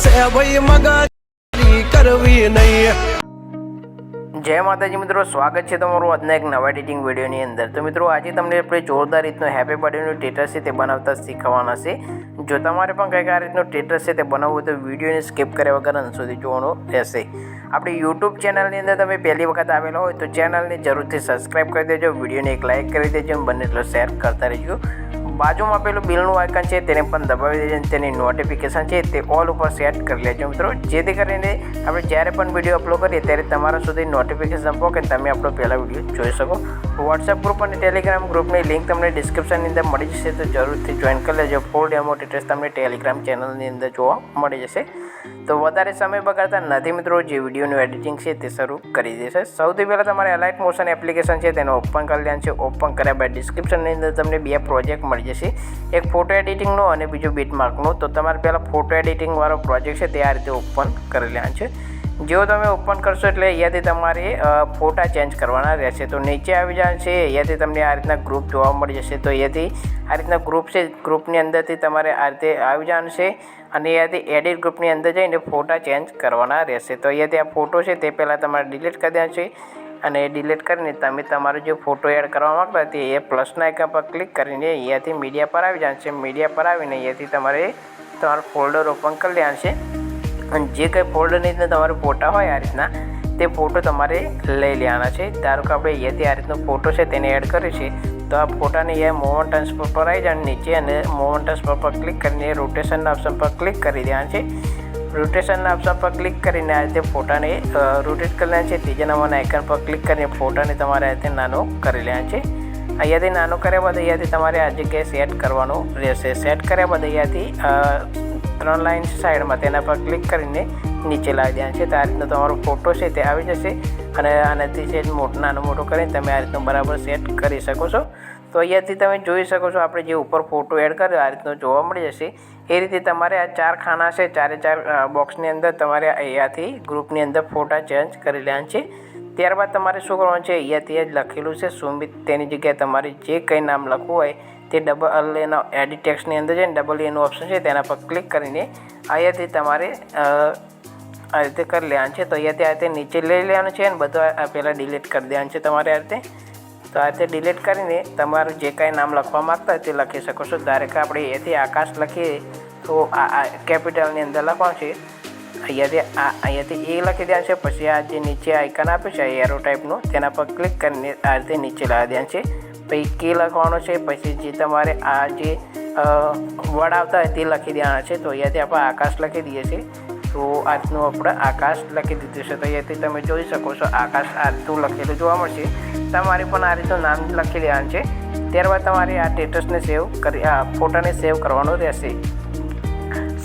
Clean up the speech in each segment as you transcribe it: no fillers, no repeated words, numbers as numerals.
से भाई मगजमारी करवी नहीं। जय माताजी मित्रों, स्वागत है तमारू આજના એક નવા એડિટિંગ વિડીયોની અંદર। તો મિત્રો આજે તમને આપણે જોરદાર રીતનો હેપી બર્થડેનું સ્ટેટસ છે તે બનાવતા શીખવાના છે। જો તમારે પણ કંઈક આ રીતનું સ્ટેટસ છે તે બનાવવું તો વિડીયોને સ્કીપ કર્યા વગર અંત સુધી જોવાનું રહેશે। આપણી યુટ્યુબ ચેનલની અંદર તમે પહેલી વખત આવેલા હોય તો ચેનલને જરૂરથી સબસ્ક્રાઈબ કરી દેજો, વિડીયોને એક લાઇક કરી દેજો, બને એટલો શેર કરતા રહેજો। બાજુમાં પેલું બિલનું આઇકન છે તેને પણ દબાવી દેજો અને તેની નોટિફિકેશન છે તે ઓલ ઉપર સેટ કરી લેજો મિત્રો, જેથી કરીને આપણે જ્યારે પણ વિડીયો અપલોડ કરીએ ત્યારે તમારા સુધી નોટિફિકેશન પહોંચે કે તમે આપણો પહેલા વિડીયો જોઈ શકો। વોટ્સએપ ગ્રુપ અને ટેલિગ્રામ ગ્રુપની લિંક તમને ડિસ્ક્રિપ્શનની અંદર મળી જશે, તો જરૂરથી જોઈન કરી લેજો। ફૂલ ડેમો ડિટેલ્સ તમને ટેલિગ્રામ ચેનલની અંદર જોવા મળી જશે। તો વધારે સમય બગાડતા નથી મિત્રો, જે વિડીયોનું એડિટિંગ છે તે શરૂ કરી દેશે। સૌથી પહેલાં તમારે અલાઇટ મોશન એપ્લિકેશન છે તેને ઓપન કરી લેવાનું છે। ઓપન કર્યા બાદ ડિસ્ક્રિપ્શનની અંદર તમને બે પ્રોજેક્ટ મળી જશે, એક ફોટો એડિટિંગનો અને બીજો બીટમાર્કનો। તો તમારે પહેલાં ફોટો એડિટિંગવાળો પ્રોજેક્ટ છે તે આ રીતે ઓપન કરી લેવાનું છે। જેવો તમે ઓપન કરશો એટલે અહીંયાથી તમારે ફોટા ચેન્જ કરવાના રહેશે। તો નીચે આવી જાય છે, અહીંયાથી તમને આ રીતના ગ્રુપ જોવા મળી જશે। તો અહીંયાથી આ રીતના ગ્રુપ છે, ગ્રુપની અંદરથી તમારે આ રીતે આવી જવાનું છે અને અહીંયાથી એડિટ ગ્રુપની અંદર જઈને ફોટા ચેન્જ કરવાના રહેશે। તો અહીંયાથી આ ફોટો છે તે પહેલાં તમારે ડિલીટ કરી દેવાનો છે અને ડિલીટ કરીને તમે તમારો જે ફોટો એડ કરવા માગતા તે એ પ્લસના આઇકન પર ક્લિક કરીને અહીંયાથી મીડિયા પર આવી જવાનું છે। મીડિયા પર આવીને અહીંયાથી તમારે તમારું ફોલ્ડર ઓપન કરી લેવાનું છે અને જે કંઈ ફોલ્ડરની અંદર તમારે ફોટા હોય આ રીતના તે ફોટો તમારે લઈ લેવાના છે। ધારો કે આપણે અહીંયાથી આ રીતનો ફોટો છે તેને એડ કર્યો છે, તો આ ફોટાને અહીંયા મોવમેન્ટ ટ્રાન્સફર પર આવી જાય નીચે અને મોવમેન્ટ ટ્રાન્સફર પર ક્લિક કરીને રોટેશનના ઓપ્શન પર ક્લિક કરી દેવાનું છે। રોટેશનના ઓપ્શન પર ક્લિક કરીને આ રીતે ફોટાને રોટેટ કરી લેવાનું છે। ત્રીજા નંબરના આઇકન પર ક્લિક કરીને ફોટાને તમારે આ રીતે નાનો કરી લેવાનો છે। અહીંયાથી નાનો કર્યા બાદ અહીંયાથી તમારે આ જગ્યાએ સેટ કરવાનું રહેશે। સેટ કર્યા બાદ અહીંયાથી 3 લાઇન સાઈડમાં તેના પર ક્લિક કરીને નીચે લાવી દેવાનું છે। તો આ રીતનો તમારો ફોટો છે તે આવી જશે અને આનાથી છે નાનો મોટો કરીને તમે આ રીતનું બરાબર સેટ કરી શકો છો। તો અહીંયાથી તમે જોઈ શકો છો આપણે જે ઉપર ફોટો એડ કર્યો આ રીતનો જોવા મળી જશે। એ રીતે તમારે આ 4 ખાના છે, 4 બોક્સની અંદર તમારે અહીંયાથી ગ્રુપની અંદર ફોટા ચેન્જ કરી લેવાનું છે। ત્યારબાદ તમારે શું કરવાનું છે, અહીંયાથી જ લખેલું છે સુમિત, તેની જગ્યાએ તમારે જે કંઈ નામ લખવું હોય તે ડબલ એના એડિટ ટેક્સ્ટની અંદર જઈને ડબલ એનું ઓપ્શન છે તેના પર ક્લિક કરીને અહીંયાથી તમારે આ રીતે કરી લેવાનું છે। તો અહીંયાથી આ રીતે નીચે લઈ લેવાનું છે અને બધું પહેલાં ડિલીટ કરી દેવાનું છે તમારે આ રીતે। તો આ રીતે ડિલીટ કરીને તમારું જે કાંઈ નામ લખવા માગતા હોય તે લખી શકો છો। ધારો કે આપણે અહીંયાથી આકાશ લખીએ તો આ કેપિટલની અંદર લખવાનું છે, અહીંયાથી એ લખી દેવાનું છે। પછી આ જે નીચે આઇકન આપ્યું છે એરો ટાઈપનું તેના પર ક્લિક કરીને આ રીતે નીચે લાવી દેવાનું છે। પછી કે લખવાનો છે, પછી જે તમારે આ જે વર્ડ આવતા હોય તે લખી દેવાના છે। તો અહીંયાથી આપણે આકાશ લખી દઈએ છીએ, તો આ રીતનું આપણે આકાશ લખી દીધું છે। તો અહીંયાથી તમે જોઈ શકો છો આકાશ આ રીતનું લખેલું જોવા મળશે। તમારે પણ આ રીતનું નામ લખી દેવાનું છે। ત્યારબાદ તમારે આ સ્ટેટસને સેવ કરી આ ફોટાને સેવ કરવાનો રહેશે।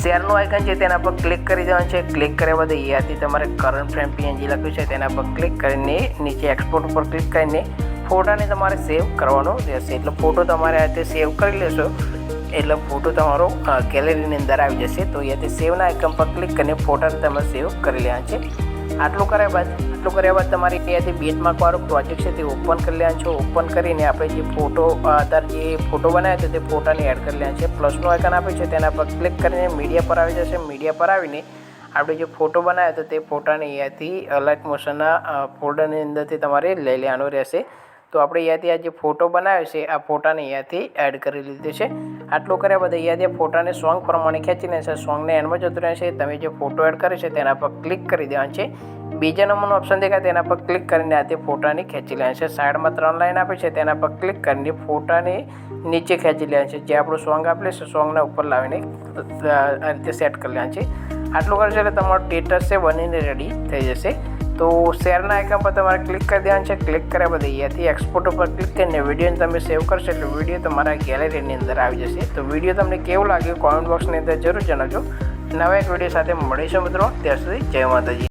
શેરનું આઇકન છે તેના પર ક્લિક કરી દેવાનું છે। ક્લિક કર્યા બાદ અહીંયાથી તમારે કરંટ ફ્રેમ PNG લખ્યું છે તેના પર ક્લિક કરીને નીચે એક્સપોર્ટ ઉપર ક્લિક કરીને ફોટાને તમારે સેવ કરવાનો રહેશે। એટલે ફોટો તમારે આ રીતે સેવ કરી લેશો એટલે ફોટો તમારો ગેલેરીની અંદર આવી જશે। તો અહીંયાથી સેવના આઇકન પર ક્લિક કરીને ફોટાને તમે સેવ કરી લેવાનું છે। આટલું કર્યા બાદ તમારે અહીંયાથી બીટમાર્કવાળો પ્રોજેક્ટ છે તે ઓપન કરી લેવાનું છે। ઓપન કરીને આપણે જે ફોટો જે ફોટો બનાવ્યો છે તે ફોટાને એડ કરી લેવાનું છે। પ્લસનું આઇકન આપ્યું છે તેના પર ક્લિક કરીને મીડિયા પર આવી જશે। મીડિયા પર આવીને આપણે જે ફોટો બનાવ્યો હતો તે ફોટાને અહીંયાથી અલાઇટ મોશનના ફોલ્ડરની અંદરથી તમારે લઈ લેવાનો રહેશે। તો આપણે અહીંયાથી આ જે ફોટો બનાવ્યો છે આ ફોટાને અહીંયાથી એડ કરી લીધું છે। આટલું કર્યા બાદ અહીંયાથી ફોટાને સોંગ પ્રમાણે ખેંચી લેશે। સોંગને એન્ડમાં જતું રહેશે, તમે જે ફોટો એડ કર્યો છે તેના પર ક્લિક કરી દેવાનું છે। બીજા નંબરનો ઓપ્શન દેખાય તેના પર ક્લિક કરીને આ તે ફોટાને ખેંચી લેવાનું છે। સાઈડમાં 3 લાઇન આપી છે તેના પર ક્લિક કરીને ફોટાને નીચે ખેંચી લેવાનું છે। જે આપણું સોંગ આપેલું છે સોંગના ઉપર લાવીને આ રીતે સેટ કરી લેવાનું છે। આટલું કરશે એટલે તમારું સ્ટેટસ છે બનીને રેડી થઈ જશે। તો શેરના આઇકન પર તમારે ક્લિક કરી દેવાનું છે। ક્લિક કર્યા બાદ અહીંયાથી એક્સપોર્ટ ઉપર ક્લિક કરીને વિડીયોને તમે સેવ કરશો એટલે વિડીયો તમારા ગેલેરીની અંદર આવી જશે। તો વિડીયો તમને કેવું લાગ્યું કોમેન્ટ બોક્સની અંદર જરૂર જણાવજો। નવા એક વિડીયો સાથે મળીશું મિત્રો, ત્યાં સુધી જય માતાજી।